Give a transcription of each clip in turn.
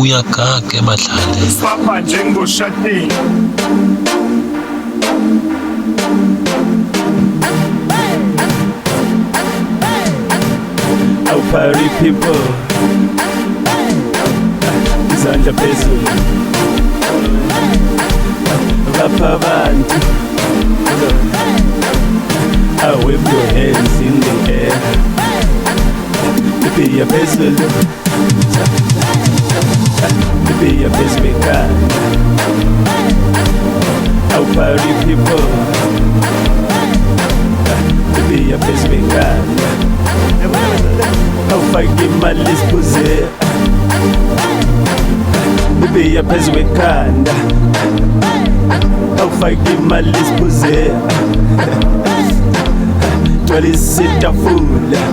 uyakake badlale sapha njengoshadini Our party people izandla phezulu rapha abantu wave your hands in the air Lipiya phezulu Lipiya phezulu Our party people Lipiya phezulu awufake imali esiphuze Lipiya phezulu ekhanda awufake imali esiphuze Twalisa itafula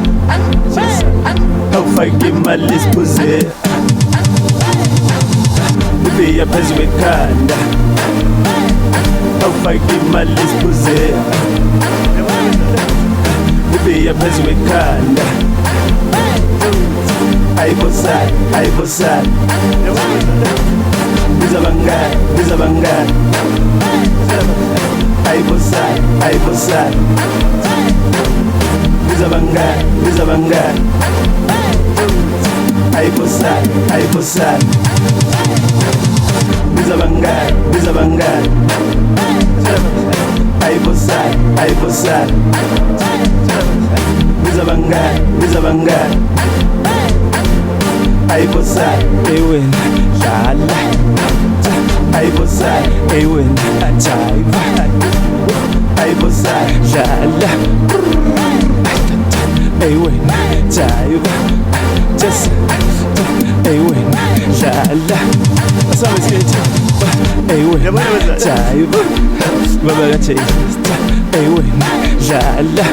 awufake imali esiphuze Lipiya phezulu ekhanda awufake imali esiphuze Lipiya phezulu ekhanda ayibosana ayibosana bizabangani bizabangani ayibosana ayibosana bizabangani bizabangani ayibosana ayibosana bizabangani bizabangani ayibosana ayibosana bizabangani bizabangani ayibosana ewena dlala ayibosana ewena ajayiva ayibosana dlala ewena jayiva just ewena dlala asame sithi ewena jayiva baba kaJesu ewena dlala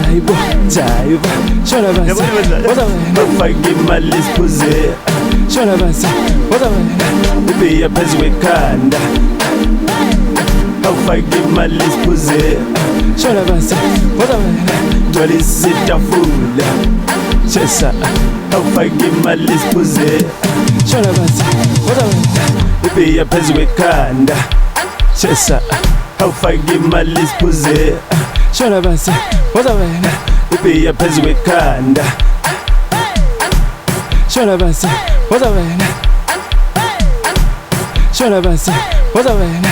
ayibo jayiva shona basi woza wena ufake imali siphuze shona basi woza wena ibiya phezu kwekhanda ufake imali siphuze shona basi woza wena gcwalisa itafula chesa ufake imali siphuze shona basi woza wena ibiya phezu kwekhanda chesa ufake imali siphuze shona basi woza wena ibiya phezu kwekhanda shona basi woza wena shona basi woza wena